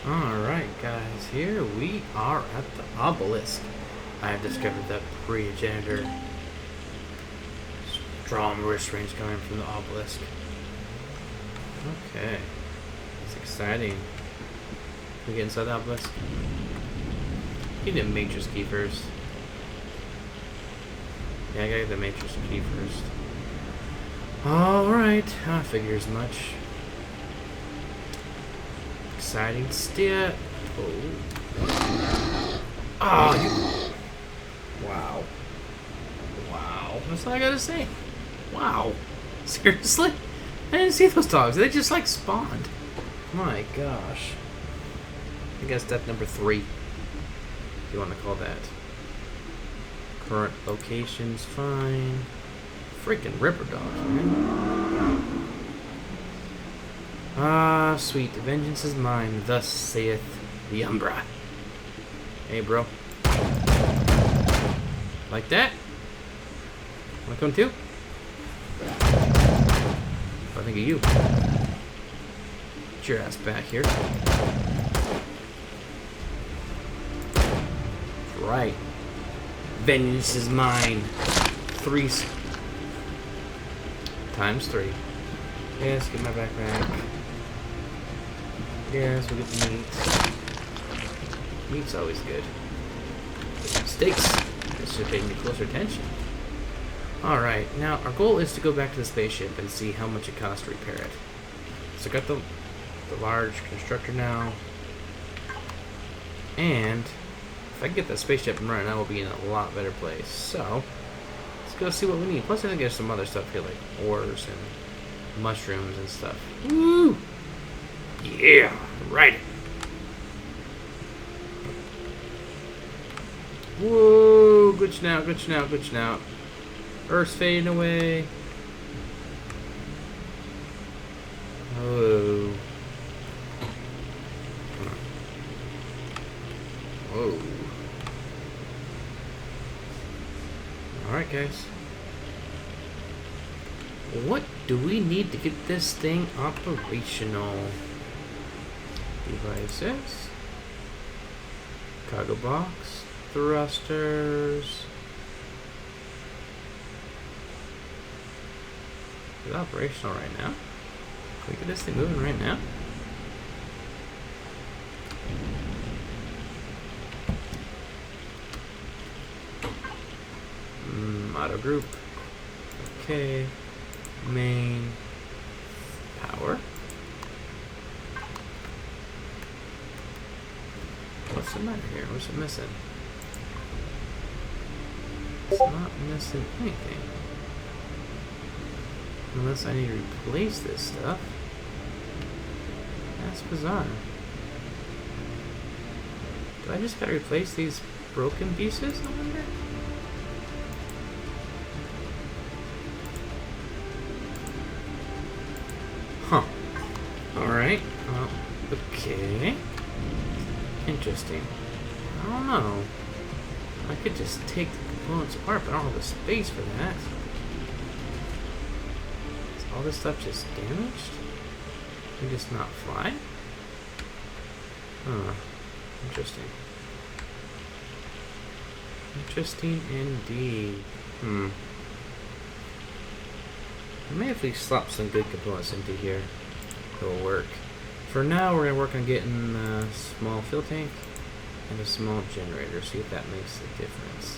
Alright guys, here we are at the obelisk. I have discovered that pre-generator strong wrist range coming from the obelisk. Okay. It's exciting. Can we get inside the obelisk? Get the matrix key first. Yeah, I gotta get the matrix key first. Alright, I figure as much. Exciting stuff. Oh, you. Wow. Wow. That's all I gotta say. Wow. Seriously? I didn't see those dogs. They just like spawned. My gosh. I guess that's number 3. If you want to call that. Current location's fine. Freaking ripper dogs, man. Ah, sweet. Vengeance is mine. Thus saith the Umbra. Hey, bro. Like that? Wanna come too? I think of you. Get your ass back here. Right. Vengeance is mine. 3 times 3. Yes, get my backpack. Yes, we'll get the meat. Meat's always good. Steaks. This should pay me closer attention. Alright, now our goal is to go back to the spaceship and see how much it costs to repair it. So I got the large constructor now. And if I can get that spaceship and running, I will be in a lot better place. So let's go see what we need. Plus I think there's some other stuff here like ores and mushrooms and stuff. Woo! Yeah, right. Whoa, good snout, good snout, good snout. Earth's fading away. Oh. Whoa. Alright, guys. What do we need to get this thing operational? Devices. Cargo box. Thrusters. Is it operational right now? Can we get this thing moving right now? Auto group. Okay. Main. Power. What's the matter here? What's it missing? It's not missing anything. Unless I need to replace this stuff. That's bizarre. Do I just gotta replace these broken pieces, I wonder? Huh. Alright. Well, okay. Interesting. I don't know. I could just take the components apart, but I don't have the space for that. Is all this stuff just damaged? Can just not fly? Huh. Interesting. Interesting indeed. Maybe if we slap some good components into here, it'll work. For now, we're going to work on getting a small fuel tank and a small generator, see if that makes a difference.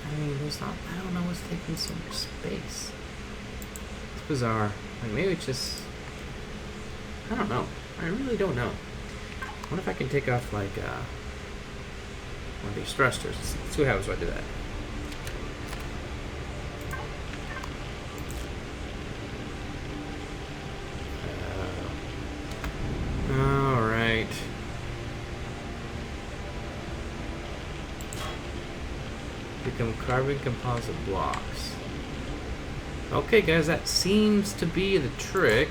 I mean, there's not, I don't know what's taking so much space. It's bizarre. Like, maybe it's just, I don't know. I really don't know. What if I can take off, like, one of these thrusters? Let's see what happens when I do that. Alright. Become carbon composite blocks. Okay, guys, that seems to be the trick.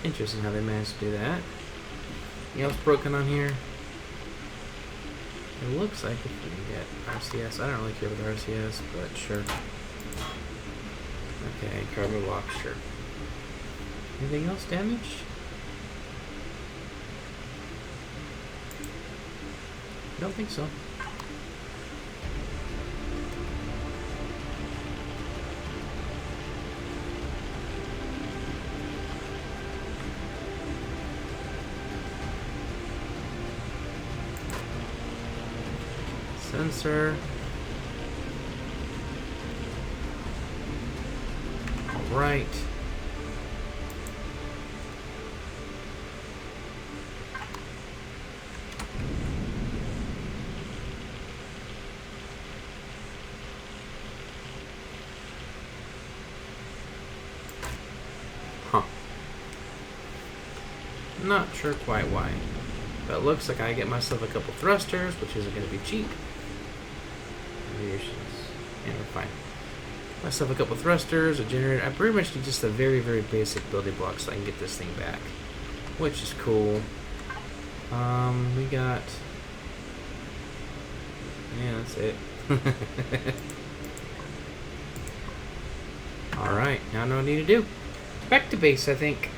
Interesting how they managed to do that. Anything else broken on here? It looks like if we can get RCS, I don't really care with RCS, but sure. Okay, cargo lock, sure. Anything else damaged? I don't think so. Sensor. All right. Huh. Not sure quite why. But it looks like I get myself a couple thrusters, which isn't going to be cheap. And we're fine. Myself a couple thrusters, a generator. I pretty much need just a very, very basic building block so I can get this thing back, which is cool. We got. Yeah, that's it. All right, now I know what I need to do. Back to base, I think.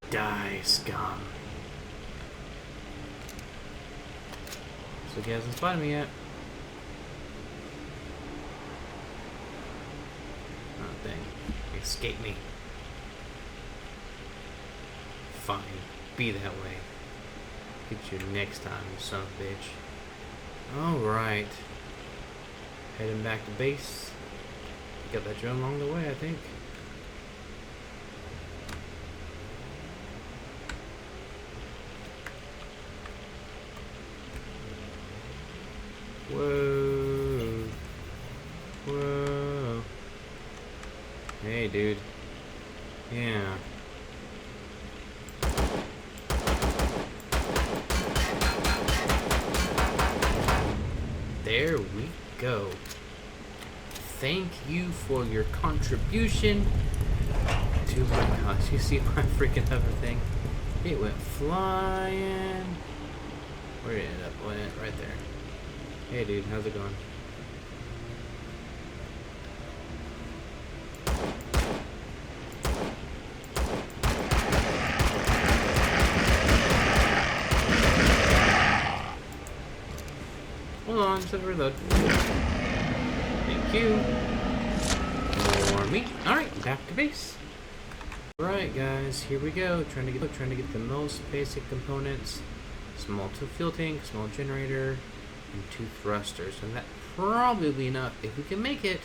Die, scum. So he hasn't spotted me yet. Oh, dang. Escape me. Fine. Be that way. Get you next time, you son of a bitch. Alright. Heading back to base. Got that drone along the way, I think. Whoa. Whoa. Hey, dude. Yeah. There we go. Thank you for your contribution to my gosh. You see my freaking hover thing? It went flying. Where did it end up? Went right there. Hey dude, how's it going? Hold on, just reload. Thank you. More meat. Alright, back to base. Alright guys, here we go. Trying to get the most basic components. Small fuel tank, small generator, and 2 thrusters. And that probably enough. If we can make it,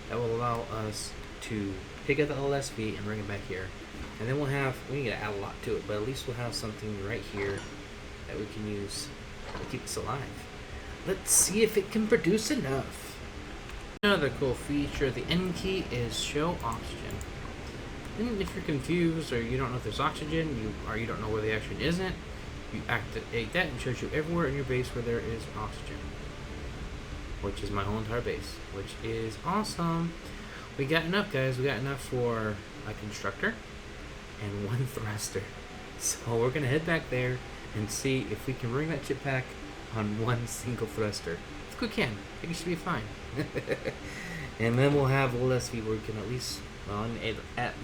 that will allow us to pick up the LSV and bring it back here. And then we need to add a lot to it, but at least we'll have something right here that we can use to keep us alive. Let's see if it can produce enough. Another cool feature of the N key is show oxygen. And if you're confused or you don't know if there's oxygen, or you don't know where the oxygen isn't, you activate that and it shows you everywhere in your base where there is oxygen. Which is my whole entire base, which is awesome. We got enough, guys. We got enough for a constructor and 1 thruster. So we're going to head back there and see if we can bring that ship back on 1 single thruster. I think we can. I think it should be fine. And then we'll have LSV where we can at least, well, I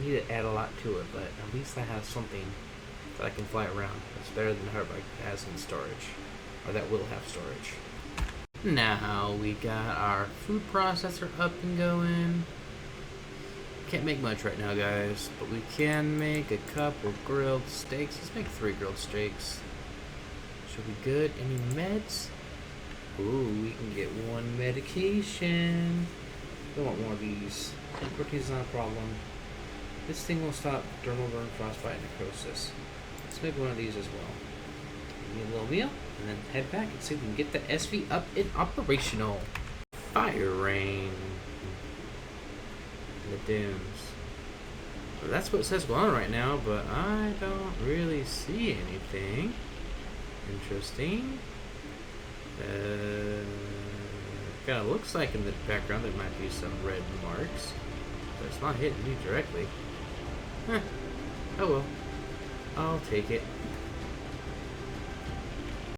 need to add a lot to it, but at least I have something that I can fly around. That's better than Harbike has in storage, or that will have storage. Now we got our food processor up and going. Can't make much right now, guys, but we can make a couple grilled steaks. Let's make 3 grilled steaks. Should be good. Any meds? Ooh, we can get 1 medication. I want more of these. And protein's not a problem. This thing will stop dermal burn, frostbite, and necrosis. Let's make 1 of these as well. Give me a little meal, and then head back and see if we can get the SV up and operational. Fire rain. In the dunes. So that's what it says going on right now, but I don't really see anything interesting. Kind of looks like in the background there might be some red marks, but it's not hitting me directly. Huh. Oh well. I'll take it.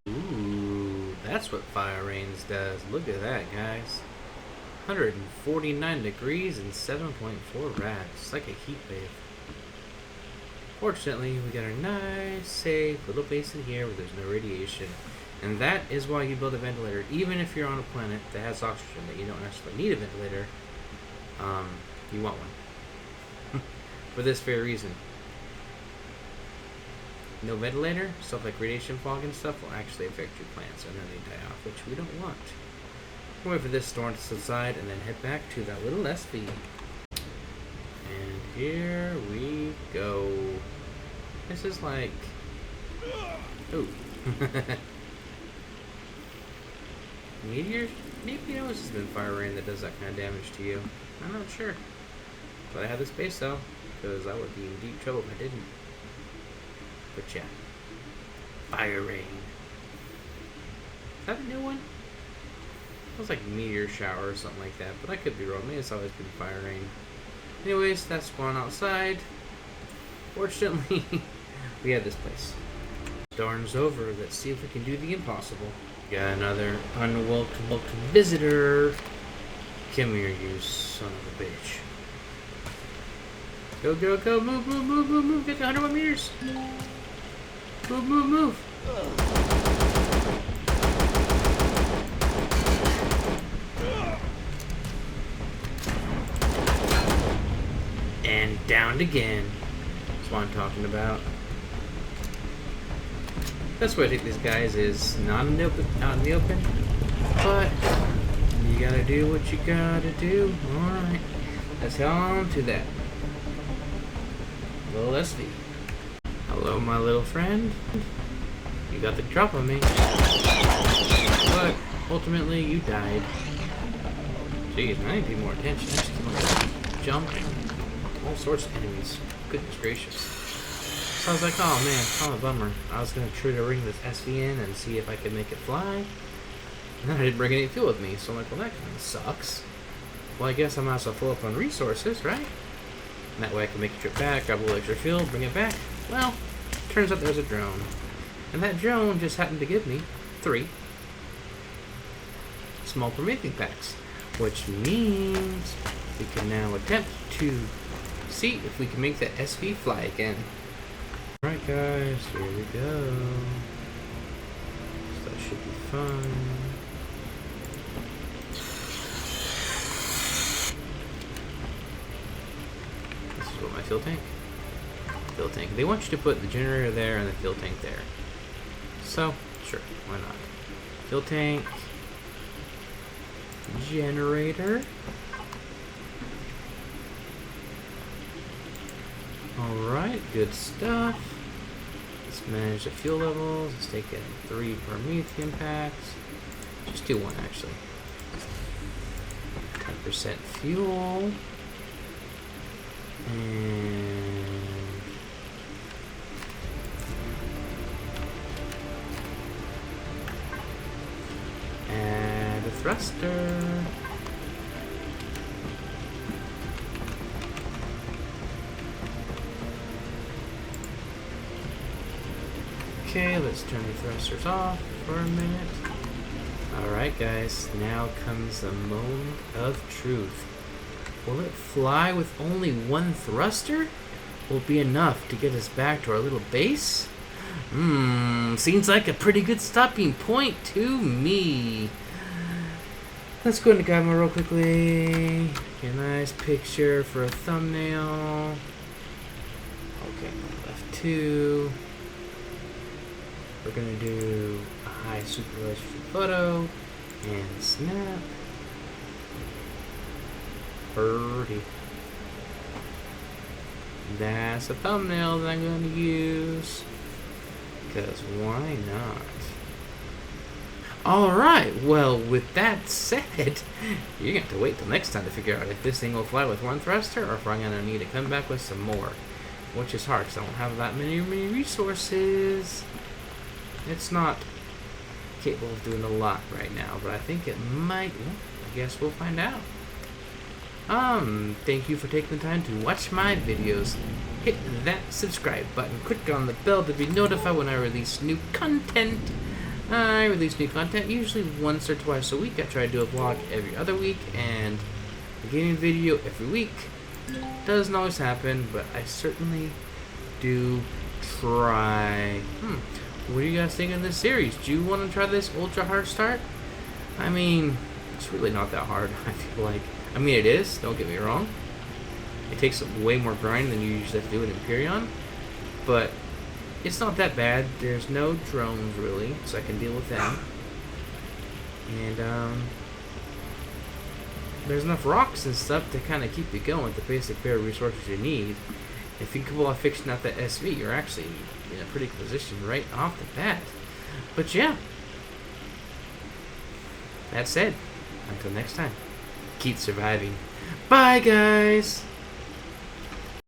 Ooh, That's what fire rains does. Look at that, guys. 149 degrees and 7.4 rads. It's like a heat wave. Fortunately, we got a nice, safe little base in here where there's no radiation. And that is why you build a ventilator. Even if you're on a planet that has oxygen, that you don't necessarily need a ventilator, you want one. For this very reason. No ventilator, stuff like radiation fog and stuff will actually affect your plants and then they die off, which we don't want. We'll wait for this storm to subside and then head back to that little SV. And here we go. This is like... Ooh. Meteors? Maybe you know this has been fire rain that does that kind of damage to you. I'm not sure. But I have this base though, because I would be in deep trouble if I didn't. But yeah. Fire rain. Is that a new one? It was like meteor shower or something like that, but I could be wrong. Maybe it's always been fire rain. Anyways, that's spawn outside. Fortunately, we had this place. Darn's over. Let's see if we can do the impossible. Got another unwelcome visitor. Come here, you son of a bitch. Go, go, go. Move, move, move, move, move. Get to 101 meters. Move, move, move. And downed again. That's what I'm talking about. That's why I think these guys is not in the open, out in the open. But you gotta do what you gotta do. Alright. Let's head on to that. Little SV. Hello, my little friend. You got the drop on me. But ultimately you died. Jeez, I need to pay more attention. I just keep on jumping. All sorts of enemies. Goodness gracious. So I was like, oh man, I'm a bummer. I was gonna try to ring this SV in and see if I could make it fly. And then I didn't bring any fuel with me, so I'm like, well that kinda sucks. Well I guess I might as well fill up on resources, right? And that way I can make a trip back, grab a little extra fuel, bring it back. Well, turns out there's a drone. And that drone just happened to give me 3 small Promethean packs. Which means we can now attempt to see if we can make that SV fly again. Alright guys, here we go. So that should be fun. This is what my fuel tank. Fuel tank. They want you to put the generator there and the fuel tank there. So, sure, why not? Fuel tank. Generator. Alright, good stuff. Let's manage the fuel levels. Let's take in 3 Promethean packs. Just do 1 actually. 10% fuel. And add a thruster. Okay, let's turn the thrusters off for a minute. Alright guys, now comes the moment of truth. Will it fly with only 1 thruster? Will it be enough to get us back to our little base? Seems like a pretty good stopping point to me. Let's go ahead and grab one real quickly. Get a nice picture for a thumbnail. Okay, left 2. We're gonna do a high super resolution photo and snap. Birdie. That's a thumbnail that I'm gonna use. Because why not? Alright, well with that said, you're gonna have to wait till next time to figure out if this thing will fly with 1 thruster or if I'm gonna need to come back with some more. Which is hard because I don't have that many resources. It's not capable of doing a lot right now, but I think it might. Well, I guess we'll find out. Thank you for taking the time to watch my videos. Hit that subscribe button, click on the bell to be notified when I release new content. I release new content usually once or twice a week. I try to do a vlog every other week and a gaming video every week. Doesn't always happen, but I certainly do try. What do you guys think of this series? Do you want to try this ultra hard start? I mean, it's really not that hard, I feel like. I mean, it is, don't get me wrong. It takes way more grind than you usually have to do in Empyrion, but it's not that bad. There's no drones, really, so I can deal with them. And, there's enough rocks and stuff to kind of keep you going with the basic bare resources you need. If you can pull off fixing out that SV, you're actually in a pretty good position right off the bat. But yeah, that said, until next time, keep surviving. Bye, guys!